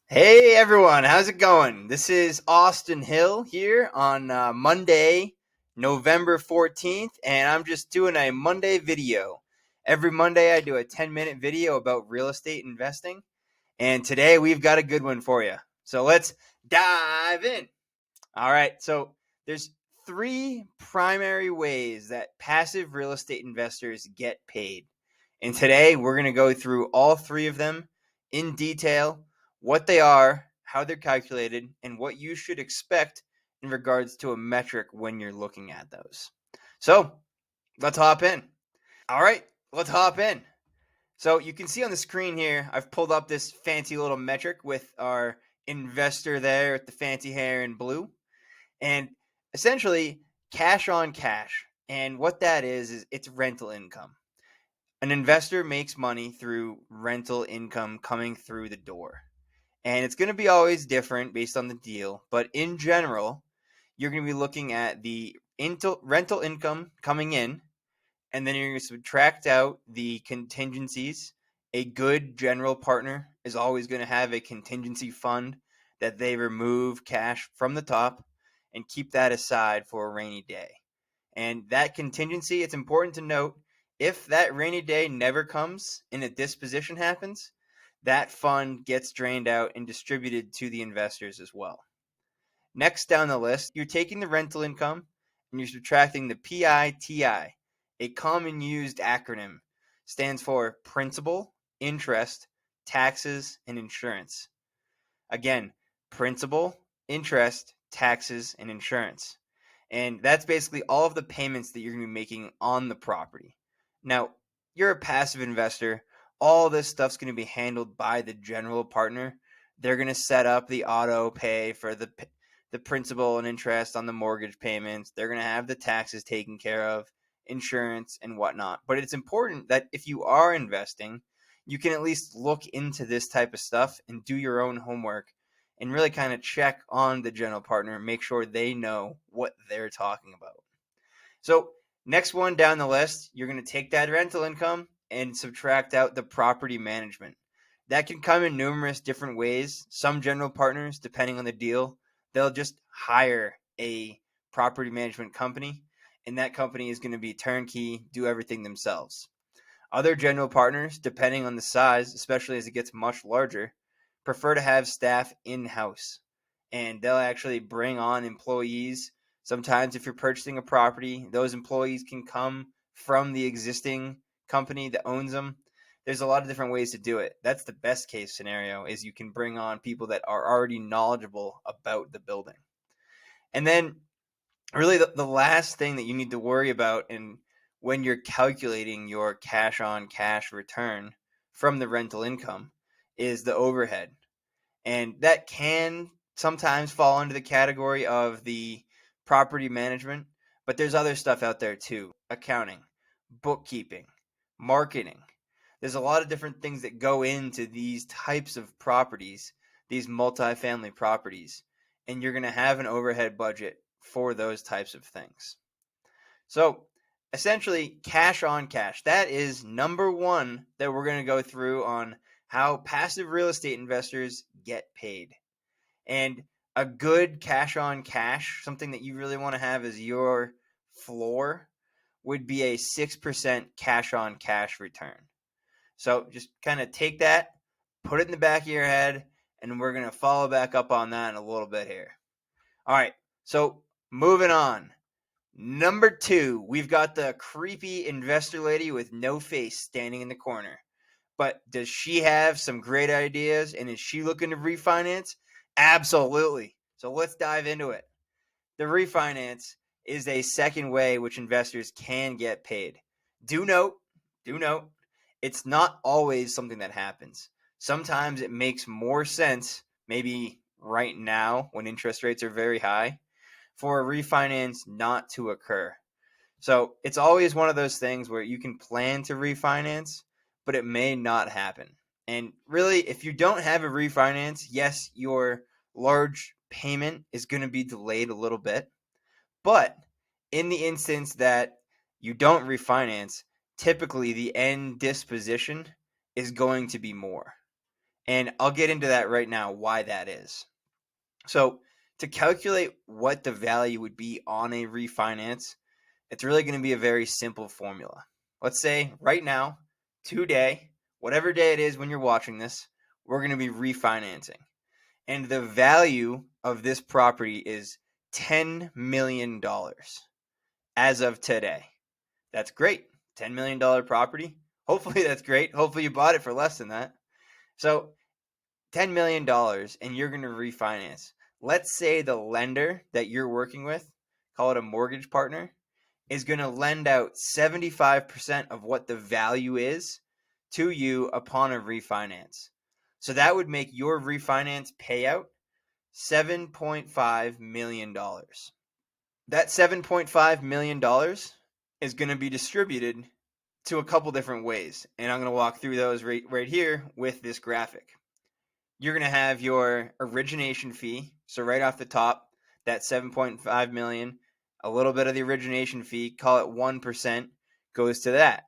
Hey everyone, how's it going? This is Austin Hill here on Monday, November 14th, and I'm just doing a Monday video. Every Monday I do a 10-minute video about real estate investing, and today we've got a good one for you. So let's dive in. All right, so there's three primary ways that passive real estate investors get paid. And today we're going to go through all three of them in detail, what they are, how they're calculated, and what you should expect in regards to a metric when you're looking at those. So let's hop in. All right, let's hop in. So you can see on the screen here, I've pulled up this fancy little metric with our investor there with the fancy hair in blue. And essentially, cash on cash. And what that is it's rental income. An investor makes money through rental income coming through the door. And it's going to be always different based on the deal. But in general, you're going to be looking at the rental income coming in, and then you're going to subtract out the contingencies. A good general partner is always going to have a contingency fund that they remove cash from the top and keep that aside for a rainy day. And that contingency, it's important to note, if that rainy day never comes and a disposition happens, that fund gets drained out and distributed to the investors as well. Next down the list, you're taking the rental income and you're subtracting the PITI, a common used acronym, stands for principal, interest, taxes, and insurance. Again, principal, interest, taxes, and insurance. And that's basically all of the payments that you're going to be making on the property. Now, you're a passive investor. All this stuff's going to be handled by the general partner. They're going to set up the auto pay for the principal and interest on the mortgage payments. They're going to have the taxes taken care of, insurance, and whatnot. But it's important that if you are investing, you can at least look into this type of stuff and do your own homework and really kind of check on the general partner and make sure they know what they're talking about. So next one down the list, you're going to take that rental income and subtract out the property management. That can come in numerous different ways. Some general partners, depending on the deal, they'll just hire a property management company, and that company is going to be turnkey, do everything themselves. Other general partners, depending on the size, especially as it gets much larger, prefer to have staff in-house. And they'll actually bring on employees. Sometimes if you're purchasing a property, those employees can come from the existing company that owns them. There's a lot of different ways to do it. That's the best case scenario, is you can bring on people that are already knowledgeable about the building. And then really the last thing that you need to worry about when you're calculating your cash on cash return from the rental income is the overhead. And that can sometimes fall under the category of the property management, but there's other stuff out there too. Accounting, bookkeeping, marketing. There's a lot of different things that go into these types of properties, these multifamily properties, and you're going to have an overhead budget for those types of things. So essentially, cash on cash. That is number one that we're going to go through on how passive real estate investors get paid. And a good cash on cash, something that you really want to have as your floor, would be a 6% cash on cash return. So just kind of take that, put it in the back of your head, and we're going to follow back up on that in a little bit here. All right, so moving on. Number two, we've got the creepy investor lady with no face standing in the corner. But does she have some great ideas, and is she looking to refinance? Absolutely. So let's dive into it. The refinance is a second way which investors can get paid. Do note, it's not always something that happens. Sometimes it makes more sense, maybe right now when interest rates are very high, for a refinance not to occur. So it's always one of those things where you can plan to refinance, but it may not happen. And really, if you don't have a refinance, yes, your large payment is going to be delayed a little bit. But in the instance that you don't refinance, typically the end disposition is going to be more. And I'll get into that right now, why that is. So to calculate what the value would be on a refinance, it's really going to be a very simple formula. Let's say right now, today, whatever day it is when you're watching this, we're going to be refinancing. And the value of this property is $10 million as of today. That's great. $10 million property. Hopefully that's great. Hopefully you bought it for less than that. So $10 million and you're going to refinance. Let's say the lender that you're working with, call it a mortgage partner, is going to lend out 75% of what the value is to you upon a refinance. So that would make your refinance payout $7.5 million. That $7.5 million is going to be distributed to a couple different ways. And I'm going to walk through those right here with this graphic. You're going to have your origination fee. So right off the top, that 7.5 million, a little bit of the origination fee, call it 1%, goes to that.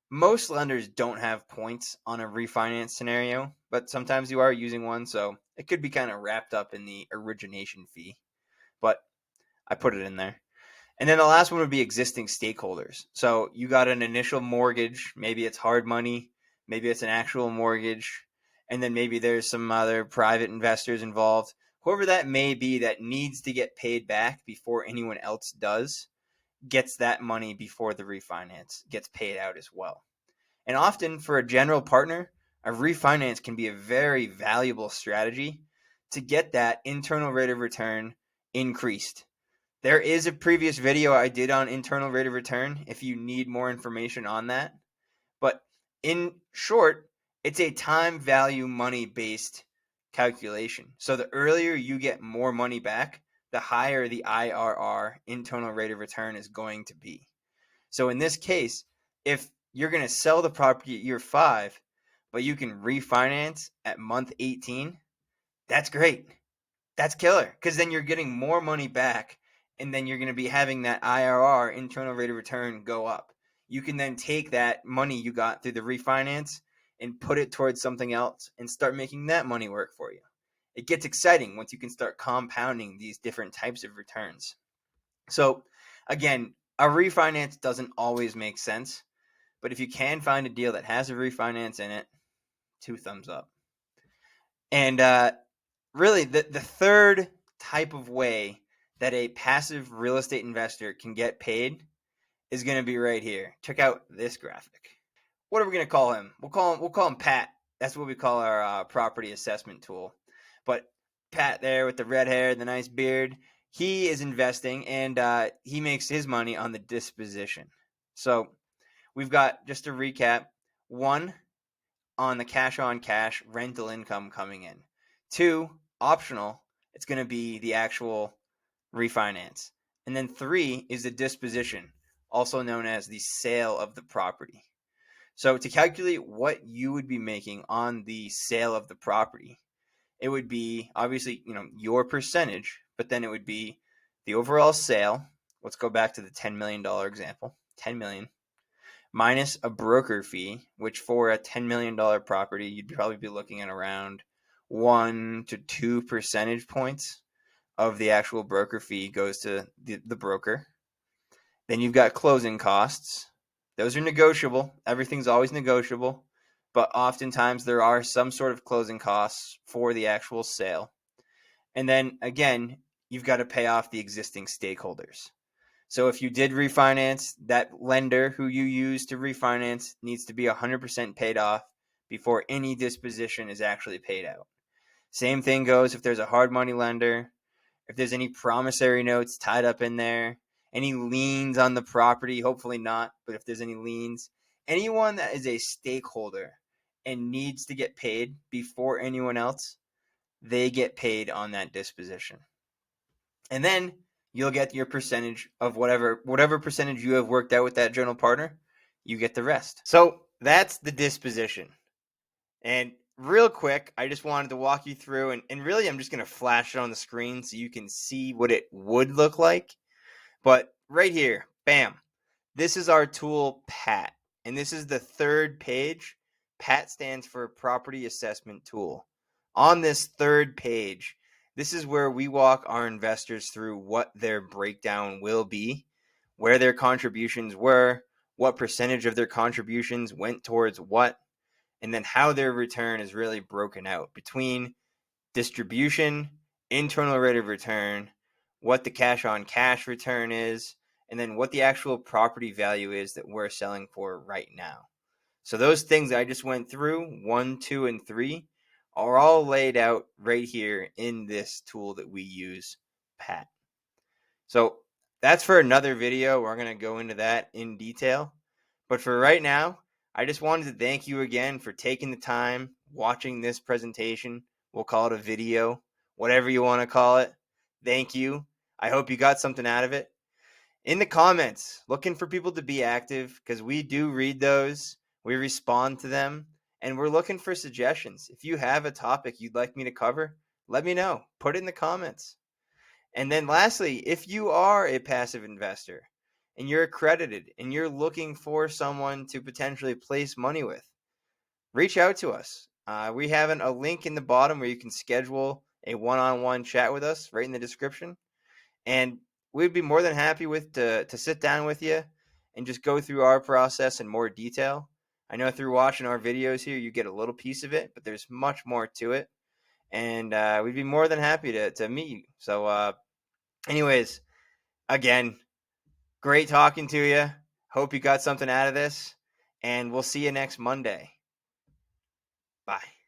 Most lenders don't have points on a refinance scenario, but sometimes you are using one, so it could be kind of wrapped up in the origination fee. But I put it in there. And then the last one would be existing stakeholders. So you got an initial mortgage, maybe it's hard money, maybe it's an actual mortgage, and then maybe there's some other private investors involved. Whoever that may be that needs to get paid back before anyone else does, gets that money before the refinance gets paid out as well. And often for a general partner, a refinance can be a very valuable strategy to get that internal rate of return increased. There is a previous video I did on internal rate of return if you need more information on that. But in short, it's a time value money based calculation. So the earlier you get more money back, the higher the IRR, internal rate of return, is going to be. So in this case, if you're going to sell the property at year 5, but you can refinance at month 18, that's great. That's killer, because then you're getting more money back, and then you're going to be having that IRR, internal rate of return, go up. You can then take that money you got through the refinance and put it towards something else and start making that money work for you. It gets exciting once you can start compounding these different types of returns. So again, a refinance doesn't always make sense, but if you can find a deal that has a refinance in it, 2 thumbs up. And really, the third type of way that a passive real estate investor can get paid is going to be right here. Check out this graphic. What are we going to call him? We'll call him Pat. That's what we call our property assessment tool. But Pat there with the red hair, the nice beard, he is investing, and he makes his money on the disposition. So we've got, just to recap, 1, on the cash on cash rental income coming in. 2, optional, it's going to be the actual refinance. And then 3 is the disposition, also known as the sale of the property. So to calculate what you would be making on the sale of the property, it would be obviously, your percentage, but then it would be the overall sale. Let's go back to the $10 million example. 10 million minus a broker fee, which for a $10 million property, you'd probably be looking at around 1 to 2 percentage points of the actual broker fee goes to the broker. Then you've got closing costs. Those are negotiable. Everything's always negotiable, but oftentimes there are some sort of closing costs for the actual sale. And then again, you've got to pay off the existing stakeholders. So if you did refinance, that lender who you use to refinance needs to be 100% paid off before any disposition is actually paid out. Same thing goes if there's a hard money lender, if there's any promissory notes tied up in there, any liens on the property, hopefully not, but if there's any liens, anyone that is a stakeholder and needs to get paid before anyone else, they get paid on that disposition. And then you'll get your percentage of whatever percentage you have worked out with that general partner, you get the rest. So that's the disposition. And real quick, I just wanted to walk you through, and really I'm just going to flash it on the screen so you can see what it would look like. But right here, bam, this is our tool, Pat. And this is the third page. PAT stands for Property Assessment Tool. On this third page, this is where we walk our investors through what their breakdown will be, where their contributions were, what percentage of their contributions went towards what, and then how their return is really broken out between distribution, internal rate of return, what the cash on cash return is, and then what the actual property value is that we're selling for right now. So those things I just went through, 1, 2, and 3, are all laid out right here in this tool that we use, PAT. So that's for another video. We're going to go into that in detail. But for right now, I just wanted to thank you again for taking the time, watching this presentation. We'll call it a video, whatever you want to call it. Thank you. I hope you got something out of it. In the comments, looking for people to be active because we do read those. We respond to them, and we're looking for suggestions. If you have a topic you'd like me to cover, let me know. Put it in the comments. And then lastly, if you are a passive investor and you're accredited and you're looking for someone to potentially place money with, reach out to us. We have a link in the bottom where you can schedule a one-on-one chat with us right in the description. And we'd be more than happy to sit down with you and just go through our process in more detail. I know through watching our videos here, you get a little piece of it, but there's much more to it. And we'd be more than happy to meet you. So anyways, again, great talking to you. Hope you got something out of this. And we'll see you next Monday. Bye.